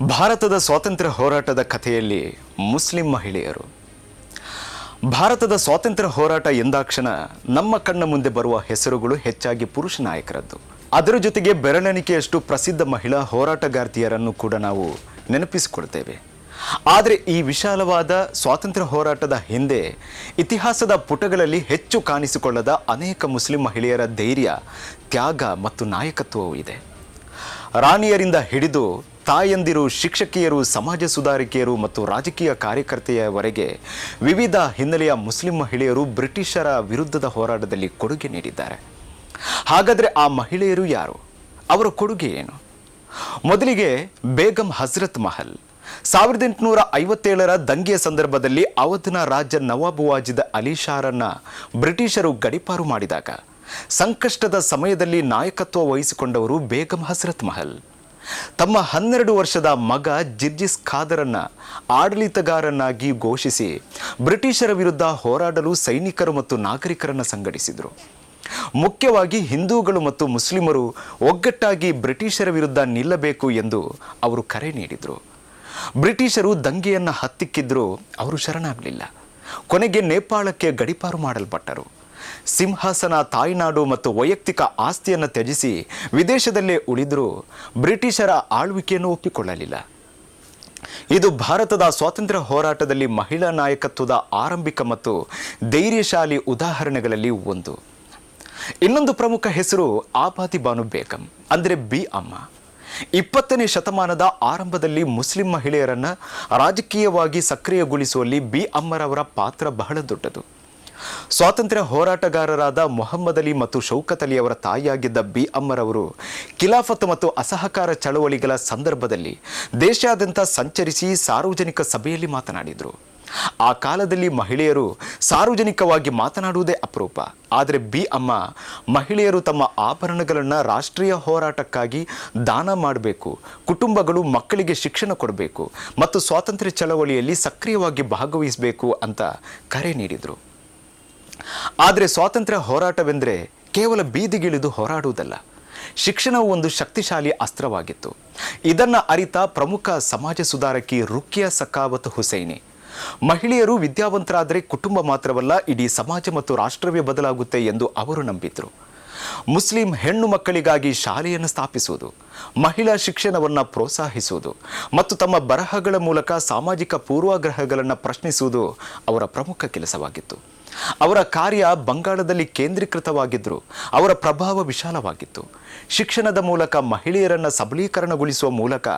ಭಾರತದ ಸ್ವಾತಂತ್ರ್ಯ ಹೋರಾಟದ ಕಥೆಯಲ್ಲಿ ಮುಸ್ಲಿಂ ಮಹಿಳೆಯರು. ಭಾರತದ ಸ್ವಾತಂತ್ರ್ಯ ಹೋರಾಟ ಎಂದಾಕ್ಷಣ ನಮ್ಮ ಕಣ್ಣ ಮುಂದೆ ಬರುವ ಹೆಸರುಗಳು ಹೆಚ್ಚಾಗಿ ಪುರುಷ ನಾಯಕರದ್ದು. ಅದರ ಜೊತೆಗೆ ಬೆರಳೆಣಿಕೆಯಷ್ಟು ಪ್ರಸಿದ್ಧ ಮಹಿಳಾ ಹೋರಾಟಗಾರ್ತಿಯರನ್ನು ಕೂಡ ನಾವು ನೆನಪಿಸಿಕೊಳ್ತೇವೆ. ಆದರೆ ಈ ವಿಶಾಲವಾದ ಸ್ವಾತಂತ್ರ್ಯ ಹೋರಾಟದ ಹಿಂದೆ ಇತಿಹಾಸದ ಪುಟಗಳಲ್ಲಿ ಹೆಚ್ಚು ಕಾಣಿಸಿಕೊಳ್ಳದ ಅನೇಕ ಮುಸ್ಲಿಂ ಮಹಿಳೆಯರ ಧೈರ್ಯ, ತ್ಯಾಗ ಮತ್ತು ನಾಯಕತ್ವವೂ ಇದೆ. ರಾಣಿಯರಿಂದ ಹಿಡಿದು ತಾಯಂದಿರು, ಶಿಕ್ಷಕಿಯರು, ಸಮಾಜ ಸುಧಾರಕಿಯರು ಮತ್ತು ರಾಜಕೀಯ ಕಾರ್ಯಕರ್ತೆಯವರೆಗೆ ವಿವಿಧ ಹಿನ್ನೆಲೆಯ ಮುಸ್ಲಿಂ ಮಹಿಳೆಯರು ಬ್ರಿಟಿಷರ ವಿರುದ್ಧದ ಹೋರಾಟದಲ್ಲಿ ಕೊಡುಗೆ ನೀಡಿದ್ದಾರೆ. ಹಾಗಾದರೆ ಆ ಮಹಿಳೆಯರು ಯಾರು? ಅವರ ಕೊಡುಗೆ ಏನು? ಮೊದಲಿಗೆ ಬೇಗಂ ಹಜರತ್ ಮಹಲ್ 1857ರ ದಂಗೆಯ ಸಂದರ್ಭದಲ್ಲಿ ಅವಧ್ನ ರಾಜ ನವಾಬ್ ವಾಜಿದ್ ಅಲಿ ಶಾರನ್ನ ಬ್ರಿಟಿಷರು ಗಡೀಪಾರು ಮಾಡಿದಾಗ ಸಂಕಷ್ಟದ ಸಮಯದಲ್ಲಿ ನಾಯಕತ್ವ ವಹಿಸಿಕೊಂಡವರು ಬೇಗಂ ಹಜರತ್ ಮಹಲ್. ತಮ್ಮ 12 ವರ್ಷದ ಮಗ ಜಿರ್ಜಿಸ್ ಖಾದರನ್ನ ಆಡಳಿತಗಾರನಾಗಿ ಘೋಷಿಸಿ ಬ್ರಿಟಿಷರ ವಿರುದ್ಧ ಹೋರಾಡಲು ಸೈನಿಕರು ಮತ್ತು ನಾಗರಿಕರನ್ನು ಸಂಘಟಿಸಿದರು. ಮುಖ್ಯವಾಗಿ ಹಿಂದೂಗಳು ಮತ್ತು ಮುಸ್ಲಿಮರು ಒಗ್ಗಟ್ಟಾಗಿ ಬ್ರಿಟಿಷರ ವಿರುದ್ಧ ನಿಲ್ಲಬೇಕು ಎಂದು ಅವರು ಕರೆ ನೀಡಿದರು. ಬ್ರಿಟಿಷರು ದಂಗೆಯನ್ನು ಹತ್ತಿಕ್ಕಿದ್ರೂ ಅವರು ಶರಣಾಗಲಿಲ್ಲ. ಕೊನೆಗೆ ನೇಪಾಳಕ್ಕೆ ಗಡೀಪಾರು ಮಾಡಲ್ಪಟ್ಟರು. ಸಿಂಹಾಸನ, ತಾಯ್ನಾಡು ಮತ್ತು ವೈಯಕ್ತಿಕ ಆಸ್ತಿಯನ್ನು ತ್ಯಜಿಸಿ ವಿದೇಶದಲ್ಲೇ ಉಳಿದರೂ ಬ್ರಿಟಿಷರ ಆಳ್ವಿಕೆಯನ್ನು ಒಪ್ಪಿಕೊಳ್ಳಲಿಲ್ಲ. ಇದು ಭಾರತದ ಸ್ವಾತಂತ್ರ್ಯ ಹೋರಾಟದಲ್ಲಿ ಮಹಿಳಾ ನಾಯಕತ್ವದ ಆರಂಭಿಕ ಮತ್ತು ಧೈರ್ಯಶಾಲಿ ಉದಾಹರಣೆಗಳಲ್ಲಿ ಒಂದು. ಇನ್ನೊಂದು ಪ್ರಮುಖ ಹೆಸರು ಆಬಾದಿ ಬಾನು ಬೇಗಂ, ಅಂದರೆ ಬಿ ಅಮ್ಮ. 20ನೇ ಶತಮಾನದ ಆರಂಭದಲ್ಲಿ ಮುಸ್ಲಿಂ ಮಹಿಳೆಯರನ್ನು ರಾಜಕೀಯವಾಗಿ ಸಕ್ರಿಯಗೊಳಿಸುವಲ್ಲಿ ಬಿ ಅಮ್ಮರವರ ಪಾತ್ರ ಬಹಳ ದೊಡ್ಡದು. ಸ್ವಾತಂತ್ರ್ಯ ಹೋರಾಟಗಾರರಾದ ಮೊಹಮ್ಮದ್ ಅಲಿ ಮತ್ತು ಶೌಕತ್ ಅಲಿ ಅವರ ತಾಯಿಯಾಗಿದ್ದ ಬಿ ಅಮ್ಮರವರು ಖಿಲಾಫತ್ ಮತ್ತು ಅಸಹಕಾರ ಚಳವಳಿಗಳ ಸಂದರ್ಭದಲ್ಲಿ ದೇಶಾದ್ಯಂತ ಸಂಚರಿಸಿ ಸಾರ್ವಜನಿಕ ಸಭೆಯಲ್ಲಿ ಮಾತನಾಡಿದರು. ಆ ಕಾಲದಲ್ಲಿ ಮಹಿಳೆಯರು ಸಾರ್ವಜನಿಕವಾಗಿ ಮಾತನಾಡುವುದೇ ಅಪರೂಪ. ಆದರೆ ಬಿ ಅಮ್ಮ ಮಹಿಳೆಯರು ತಮ್ಮ ಆಭರಣಗಳನ್ನು ರಾಷ್ಟ್ರೀಯ ಹೋರಾಟಕ್ಕಾಗಿ ದಾನ ಮಾಡಬೇಕು, ಕುಟುಂಬಗಳು ಮಕ್ಕಳಿಗೆ ಶಿಕ್ಷಣ ಕೊಡಬೇಕು ಮತ್ತು ಸ್ವಾತಂತ್ರ್ಯ ಚಳವಳಿಯಲ್ಲಿ ಸಕ್ರಿಯವಾಗಿ ಭಾಗವಹಿಸಬೇಕು ಅಂತ ಕರೆ ನೀಡಿದರು. ಆದರೆ ಸ್ವಾತಂತ್ರ್ಯ ಹೋರಾಟವೆಂದರೆ ಕೇವಲ ಬೀದಿಗಿಳಿದು ಹೋರಾಡುವುದಲ್ಲ. ಶಿಕ್ಷಣವು ಒಂದು ಶಕ್ತಿಶಾಲಿ ಅಸ್ತ್ರವಾಗಿತ್ತು. ಇದನ್ನು ಅರಿತ ಪ್ರಮುಖ ಸಮಾಜ ಸುಧಾರಕಿ ರುಕಿಯಾ ಸಖಾವತ್ ಹುಸೈನಿ, ಮಹಿಳೆಯರು ವಿದ್ಯಾವಂತರಾದರೆ ಕುಟುಂಬ ಮಾತ್ರವಲ್ಲ, ಇಡೀ ಸಮಾಜ ಮತ್ತು ರಾಷ್ಟ್ರವೇ ಬದಲಾಗುತ್ತೆ ಎಂದು ಅವರು ನಂಬಿದ್ರು. ಮುಸ್ಲಿಂ ಹೆಣ್ಣು ಮಕ್ಕಳಿಗಾಗಿ ಶಾಲೆಯನ್ನು ಸ್ಥಾಪಿಸುವುದು, ಮಹಿಳಾ ಶಿಕ್ಷಣವನ್ನು ಪ್ರೋತ್ಸಾಹಿಸುವುದು ಮತ್ತು ತಮ್ಮ ಬರಹಗಳ ಮೂಲಕ ಸಾಮಾಜಿಕ ಪೂರ್ವಾಗ್ರಹಗಳನ್ನು ಪ್ರಶ್ನಿಸುವುದು ಅವರ ಪ್ರಮುಖ ಕೆಲಸವಾಗಿತ್ತು. ಅವರ ಕಾರ್ಯ ಬಂಗಾಳದಲ್ಲಿ ಕೇಂದ್ರೀಕೃತವಾಗಿದ್ದರೂ ಅವರ ಪ್ರಭಾವ ವಿಶಾಲವಾಗಿತ್ತು. ಶಿಕ್ಷಣದ ಮೂಲಕ ಮಹಿಳೆಯರನ್ನು ಸಬಲೀಕರಣಗೊಳಿಸುವ ಮೂಲಕ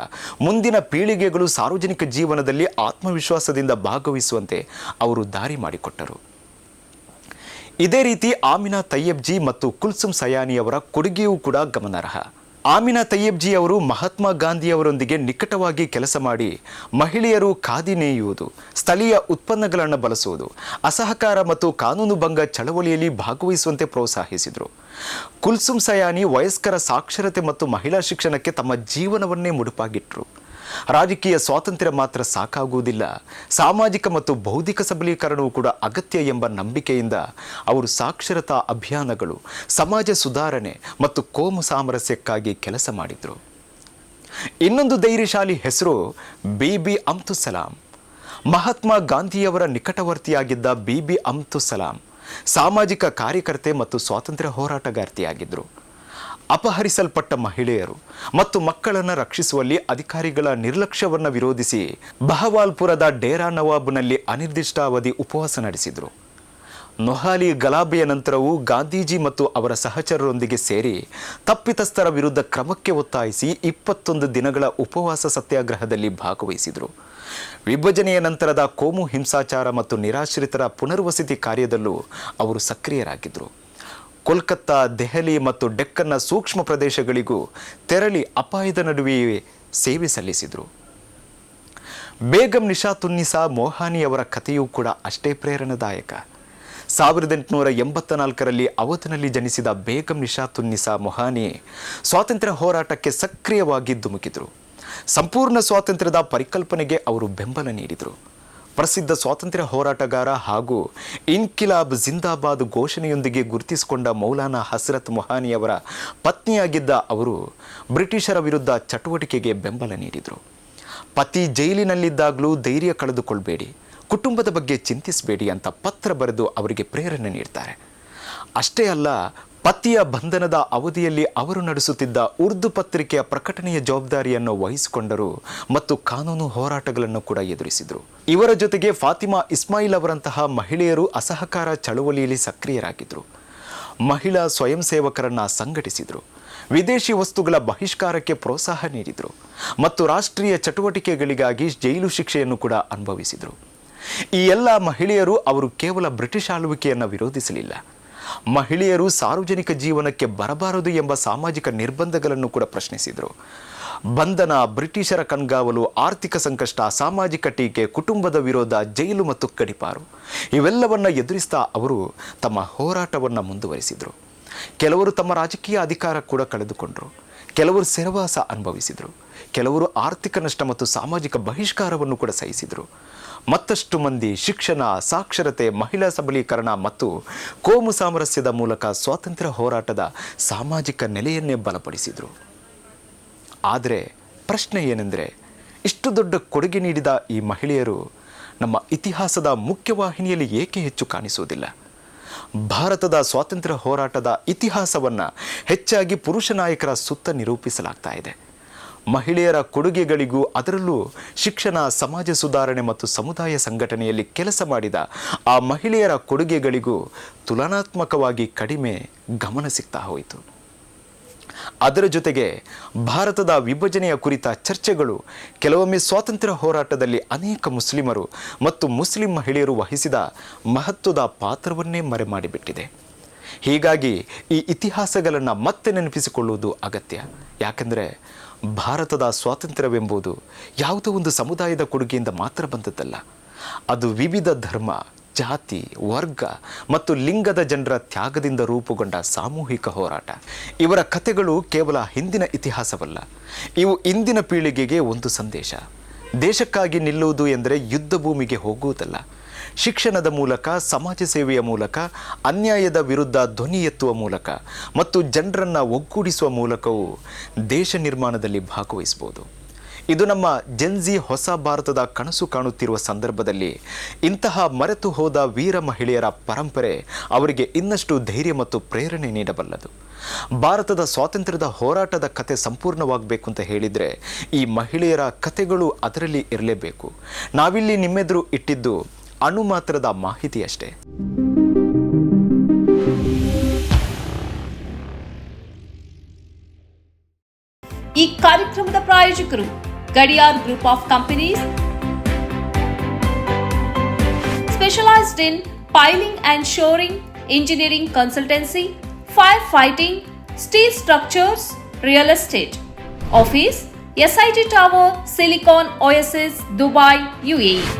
ಮುಂದಿನ ಪೀಳಿಗೆಗಳು ಸಾರ್ವಜನಿಕ ಜೀವನದಲ್ಲಿ ಆತ್ಮವಿಶ್ವಾಸದಿಂದ ಭಾಗವಹಿಸುವಂತೆ ಅವರು ದಾರಿ ಮಾಡಿಕೊಟ್ಟರು. ಇದೇ ರೀತಿ ಆಮಿನಾ ತಯ್ಯಬ್ಜಿ ಮತ್ತು ಕುಲ್ಸುಮ್ ಸಯಾನಿಯವರ ಕೊಡುಗೆಯೂ ಕೂಡ ಗಮನಾರ್ಹ. ಆಮಿನಾ ತಯ್ಯಬ್ಜಿ ಅವರು ಮಹಾತ್ಮ ಗಾಂಧಿಯವರೊಂದಿಗೆ ನಿಕಟವಾಗಿ ಕೆಲಸ ಮಾಡಿ ಮಹಿಳೆಯರು ಖಾದಿ ನೇಯುವುದು, ಸ್ಥಳೀಯ ಉತ್ಪನ್ನಗಳನ್ನು ಬಳಸುವುದು, ಅಸಹಕಾರ ಮತ್ತು ಕಾನೂನುಭಂಗ ಚಳವಳಿಯಲ್ಲಿ ಭಾಗವಹಿಸುವಂತೆ ಪ್ರೋತ್ಸಾಹಿಸಿದರು. ಕುಲ್ಸುಮ್ ಸಯಾನಿ ವಯಸ್ಕರ ಸಾಕ್ಷರತೆ ಮತ್ತು ಮಹಿಳಾ ಶಿಕ್ಷಣಕ್ಕೆ ತಮ್ಮ ಜೀವನವನ್ನೇ ಮುಡುಪಾಗಿಟ್ಟರು. ರಾಜಕೀಯ ಸ್ವಾತಂತ್ರ್ಯ ಮಾತ್ರ ಸಾಕಾಗುವುದಿಲ್ಲ, ಸಾಮಾಜಿಕ ಮತ್ತು ಬೌದ್ಧಿಕ ಸಬಲೀಕರಣವೂ ಕೂಡ ಅಗತ್ಯ ಎಂಬ ನಂಬಿಕೆಯಿಂದ ಅವರು ಸಾಕ್ಷರತಾ ಅಭಿಯಾನಗಳು, ಸಮಾಜ ಸುಧಾರಣೆ ಮತ್ತು ಕೋಮು ಸಾಮರಸ್ಯಕ್ಕಾಗಿ ಕೆಲಸ ಮಾಡಿದರು. ಇನ್ನೊಂದು ಧೈರ್ಯಶಾಲಿ ಹೆಸರು ಬೀಬಿ ಅಮ್ತುಸಲಾಂ. ಮಹಾತ್ಮ ಗಾಂಧಿಯವರ ನಿಕಟವರ್ತಿಯಾಗಿದ್ದ ಬೀಬಿ ಅಮ್ತುಸಲಾಂ ಸಾಮಾಜಿಕ ಕಾರ್ಯಕರ್ತೆ ಮತ್ತು ಸ್ವಾತಂತ್ರ್ಯ ಹೋರಾಟಗಾರ್ತಿಯಾಗಿದ್ದರು. ಅಪಹರಿಸಲ್ಪಟ್ಟ ಮಹಿಳೆಯರು ಮತ್ತು ಮಕ್ಕಳನ್ನು ರಕ್ಷಿಸುವಲ್ಲಿ ಅಧಿಕಾರಿಗಳ ನಿರ್ಲಕ್ಷ್ಯವನ್ನು ವಿರೋಧಿಸಿ ಬಹವಾಲ್ಪುರದ ಡೇರಾ ನವಾಬ್ನಲ್ಲಿ ಅನಿರ್ದಿಷ್ಟಾವಧಿ ಉಪವಾಸ ನಡೆಸಿದರು. ನೊಹಾಲಿ ಗಲಾಭೆಯ ನಂತರವೂ ಗಾಂಧೀಜಿ ಮತ್ತು ಅವರ ಸಹಚರರೊಂದಿಗೆ ಸೇರಿ ತಪ್ಪಿತಸ್ಥರ ವಿರುದ್ಧ ಕ್ರಮಕ್ಕೆ ಒತ್ತಾಯಿಸಿ 21 ದಿನಗಳ ಉಪವಾಸ ಸತ್ಯಾಗ್ರಹದಲ್ಲಿ ಭಾಗವಹಿಸಿದರು. ವಿಭಜನೆಯ ನಂತರದ ಕೋಮು ಹಿಂಸಾಚಾರ ಮತ್ತು ನಿರಾಶ್ರಿತರ ಪುನರ್ವಸತಿ ಕಾರ್ಯದಲ್ಲೂ ಅವರು ಸಕ್ರಿಯರಾಗಿದ್ದರು. ಕೋಲ್ಕತ್ತಾ, ದೆಹಲಿ ಮತ್ತು ಡೆಕ್ಕನ್ನ ಸೂಕ್ಷ್ಮ ಪ್ರದೇಶಗಳಿಗೂ ತೆರಳಿ ಅಪಾಯದ ನಡುವೆಯೇ ಸೇವೆ ಸಲ್ಲಿಸಿದರು. ಬೇಗಂ ನಿಶಾತುನ್ನಿಸಾ ಮೊಹಾನಿಯವರ ಕಥೆಯೂ ಕೂಡ ಅಷ್ಟೇ ಪ್ರೇರಣಾದಾಯಕ. 1884ರಲ್ಲಿ ಅವಧ್ನಲ್ಲಿ ಜನಿಸಿದ ಬೇಗಂ ನಿಶಾತುನ್ನಿಸಾ ಮೊಹಾನಿ ಸ್ವಾತಂತ್ರ್ಯ ಹೋರಾಟಕ್ಕೆ ಸಕ್ರಿಯವಾಗಿ ಧುಮುಕಿದರು. ಸಂಪೂರ್ಣ ಸ್ವಾತಂತ್ರ್ಯದ ಪರಿಕಲ್ಪನೆಗೆ ಅವರು ಬೆಂಬಲ ನೀಡಿದರು. ಪ್ರಸಿದ್ಧ ಸ್ವಾತಂತ್ರ್ಯ ಹೋರಾಟಗಾರ ಹಾಗೂ ಇನ್ಕಿಲಾಬ್ ಜಿಂದಾಬಾದ್ ಘೋಷಣೆಯೊಂದಿಗೆ ಗುರುತಿಸಿಕೊಂಡ ಮೌಲಾನಾ ಹಜರತ್ ಮೊಹಾನಿಯವರ ಪತ್ನಿಯಾಗಿದ್ದ ಅವರು ಬ್ರಿಟಿಷರ ವಿರುದ್ಧ ಚಟುವಟಿಕೆಗೆ ಬೆಂಬಲ ನೀಡಿದರು. ಪತಿ ಜೈಲಿನಲ್ಲಿದ್ದಾಗಲೂ ಧೈರ್ಯ ಕಳೆದುಕೊಳ್ಬೇಡಿ, ಕುಟುಂಬದ ಬಗ್ಗೆ ಚಿಂತಿಸಬೇಡಿ ಅಂತ ಪತ್ರ ಬರೆದು ಅವರಿಗೆ ಪ್ರೇರಣೆ ನೀಡ್ತಾರೆ. ಅಷ್ಟೇ ಅಲ್ಲ, ಪತಿಯ ಬಂಧನದ ಅವಧಿಯಲ್ಲಿ ಅವರು ನಡೆಸುತ್ತಿದ್ದ ಉರ್ದು ಪತ್ರಿಕೆಯ ಪ್ರಕಟಣೆಯ ಜವಾಬ್ದಾರಿಯನ್ನು ವಹಿಸಿಕೊಂಡರು ಮತ್ತು ಕಾನೂನು ಹೋರಾಟಗಳನ್ನು ಕೂಡ ಎದುರಿಸಿದರು. ಇವರ ಜೊತೆಗೆ ಫಾತಿಮಾ ಇಸ್ಮಾಯಿಲ್ ಅವರಂತಹ ಮಹಿಳೆಯರು ಅಸಹಕಾರ ಚಳವಳಿಯಲ್ಲಿ ಸಕ್ರಿಯರಾಗಿದ್ದರು. ಮಹಿಳಾ ಸ್ವಯಂ ಸೇವಕರನ್ನ ಸಂಘಟಿಸಿದರು, ವಿದೇಶಿ ವಸ್ತುಗಳ ಬಹಿಷ್ಕಾರಕ್ಕೆ ಪ್ರೋತ್ಸಾಹ ನೀಡಿದರು ಮತ್ತು ರಾಷ್ಟ್ರೀಯ ಚಟುವಟಿಕೆಗಳಿಗಾಗಿ ಜೈಲು ಶಿಕ್ಷೆಯನ್ನು ಕೂಡ ಅನುಭವಿಸಿದರು. ಈ ಎಲ್ಲ ಮಹಿಳೆಯರು ಅವರು ಕೇವಲ ಬ್ರಿಟಿಷ್ ಆಳ್ವಿಕೆಯನ್ನು ವಿರೋಧಿಸಲಿಲ್ಲ, ಮಹಿಳೆಯರು ಸಾರ್ವಜನಿಕ ಜೀವನಕ್ಕೆ ಬರಬಾರದು ಎಂಬ ಸಾಮಾಜಿಕ ನಿರ್ಬಂಧಗಳನ್ನು ಕೂಡ ಪ್ರಶ್ನಿಸಿದರು. ಬಂಧನ, ಬ್ರಿಟಿಷರ ಕಣ್ಗಾವಲು, ಆರ್ಥಿಕ ಸಂಕಷ್ಟ, ಸಾಮಾಜಿಕ ಟೀಕೆ, ಕುಟುಂಬದ ವಿರೋಧ, ಜೈಲು ಮತ್ತು ಗಡೀಪಾರು ಇವೆಲ್ಲವನ್ನ ಎದುರಿಸ್ತಾ ಅವರು ತಮ್ಮ ಹೋರಾಟವನ್ನು ಮುಂದುವರಿಸಿದರು. ಕೆಲವರು ತಮ್ಮ ರಾಜಕೀಯ ಅಧಿಕಾರ ಕೂಡ ಕಳೆದುಕೊಂಡರು, ಕೆಲವರು ಸೆರೆವಾಸ ಅನುಭವಿಸಿದರು, ಕೆಲವರು ಆರ್ಥಿಕ ನಷ್ಟ ಮತ್ತು ಸಾಮಾಜಿಕ ಬಹಿಷ್ಕಾರವನ್ನು ಕೂಡ ಸಹಿಸಿದರು. ಮತ್ತಷ್ಟು ಮಂದಿ ಶಿಕ್ಷಣ, ಸಾಕ್ಷರತೆ, ಮಹಿಳಾ ಸಬಲೀಕರಣ ಮತ್ತು ಕೋಮು ಸಾಮರಸ್ಯದ ಮೂಲಕ ಸ್ವಾತಂತ್ರ್ಯ ಹೋರಾಟದ ಸಾಮಾಜಿಕ ನೆಲೆಯನ್ನೇ ಬಲಪಡಿಸಿದರು. ಆದರೆ ಪ್ರಶ್ನೆ ಏನೆಂದರೆ, ಇಷ್ಟು ದೊಡ್ಡ ಕೊಡುಗೆ ನೀಡಿದ ಈ ಮಹಿಳೆಯರು ನಮ್ಮ ಇತಿಹಾಸದ ಮುಖ್ಯವಾಹಿನಿಯಲ್ಲಿ ಏಕೆ ಹೆಚ್ಚು ಕಾಣಿಸುವುದಿಲ್ಲ? ಭಾರತದ ಸ್ವಾತಂತ್ರ್ಯ ಹೋರಾಟದ ಇತಿಹಾಸವನ್ನು ಹೆಚ್ಚಾಗಿ ಪುರುಷ ನಾಯಕರ ಸುತ್ತ ನಿರೂಪಿಸಲಾಗ್ತಾ ಇದೆ. ಮಹಿಳೆಯರ ಕೊಡುಗೆಗಳಿಗೂ, ಅದರಲ್ಲೂ ಶಿಕ್ಷಣ, ಸಮಾಜ ಸುಧಾರಣೆ ಮತ್ತು ಸಮುದಾಯ ಸಂಘಟನೆಯಲ್ಲಿ ಕೆಲಸ ಮಾಡಿದ ಆ ಮಹಿಳೆಯರ ಕೊಡುಗೆಗಳಿಗೂ ತುಲನಾತ್ಮಕವಾಗಿ ಕಡಿಮೆ ಗಮನ ಸಿಗ್ತಾ ಹೋಯಿತು. ಅದರ ಜೊತೆಗೆ ಭಾರತದ ವಿಭಜನೆಯ ಕುರಿತ ಚರ್ಚೆಗಳು ಕೆಲವೊಮ್ಮೆ ಸ್ವಾತಂತ್ರ್ಯ ಹೋರಾಟದಲ್ಲಿ ಅನೇಕ ಮುಸ್ಲಿಮರು ಮತ್ತು ಮುಸ್ಲಿಂ ಮಹಿಳೆಯರು ವಹಿಸಿದ ಮಹತ್ವದ ಪಾತ್ರವನ್ನೇ ಮರೆಮಾಡಿಬಿಟ್ಟಿದೆ. ಹೀಗಾಗಿ ಈ ಇತಿಹಾಸಗಳನ್ನು ಮತ್ತೆ ನೆನಪಿಸಿಕೊಳ್ಳುವುದು ಅಗತ್ಯ. ಯಾಕೆಂದರೆ ಭಾರತದ ಸ್ವಾತಂತ್ರ್ಯವೆಂಬುದು ಯಾವುದೋ ಒಂದು ಸಮುದಾಯದ ಕೊಡುಗೆಯಿಂದ ಮಾತ್ರ ಬಂದದ್ದಲ್ಲ. ಅದು ವಿವಿಧ ಧರ್ಮ, ಜಾತಿ, ವರ್ಗ ಮತ್ತು ಲಿಂಗದ ಜನರ ತ್ಯಾಗದಿಂದ ರೂಪುಗೊಂಡ ಸಾಮೂಹಿಕ ಹೋರಾಟ. ಇವರ ಕಥೆಗಳು ಕೇವಲ ಹಿಂದಿನ ಇತಿಹಾಸವಲ್ಲ, ಇವು ಇಂದಿನ ಪೀಳಿಗೆಗೆ ಒಂದು ಸಂದೇಶ. ದೇಶಕ್ಕಾಗಿ ನಿಲ್ಲುವುದು ಎಂದರೆ ಯುದ್ಧ ಭೂಮಿಗೆ ಹೋಗುವುದಲ್ಲ, ಶಿಕ್ಷಣದ ಮೂಲಕ, ಸಮಾಜ ಸೇವೆಯ ಮೂಲಕ, ಅನ್ಯಾಯದ ವಿರುದ್ಧ ಧ್ವನಿ ಎತ್ತುವ ಮೂಲಕ ಮತ್ತು ಜನರನ್ನು ಒಗ್ಗೂಡಿಸುವ ಮೂಲಕವೂ ದೇಶ ನಿರ್ಮಾಣದಲ್ಲಿ ಭಾಗವಹಿಸಬಹುದು. ಇದು ನಮ್ಮ ಜೆನ್ಜಿ ಹೊಸ ಭಾರತದ ಕನಸು ಕಾಣುತ್ತಿರುವ ಸಂದರ್ಭದಲ್ಲಿ ಇಂತಹ ಮರೆತು ಹೋದ ವೀರ ಮಹಿಳೆಯರ ಪರಂಪರೆ ಅವರಿಗೆ ಇನ್ನಷ್ಟು ಧೈರ್ಯ ಮತ್ತು ಪ್ರೇರಣೆ ನೀಡಬಲ್ಲದು. ಭಾರತದ ಸ್ವಾತಂತ್ರ್ಯದ ಹೋರಾಟದ ಕತೆ ಸಂಪೂರ್ಣವಾಗಬೇಕು ಅಂತ ಹೇಳಿದರೆ ಈ ಮಹಿಳೆಯರ ಕತೆಗಳು ಅದರಲ್ಲಿ ಇರಲೇಬೇಕು. ನಾವಿಲ್ಲಿ ನಿಮ್ಮೆದುರು ಇಟ್ಟಿದ್ದು ಅಣು ಮಾತ್ರದ ಮಾಹಿತಿಯಷ್ಟೇ. ಈ ಕಾರ್ಯಕ್ರಮದ ಪ್ರಾಯೋಜಕರು Gadiyar group of companies, specialised in piling and shoring, engineering consultancy, fire fighting, steel structures, real estate. Office SIT Tower, Silicon Oasis, Dubai, UAE.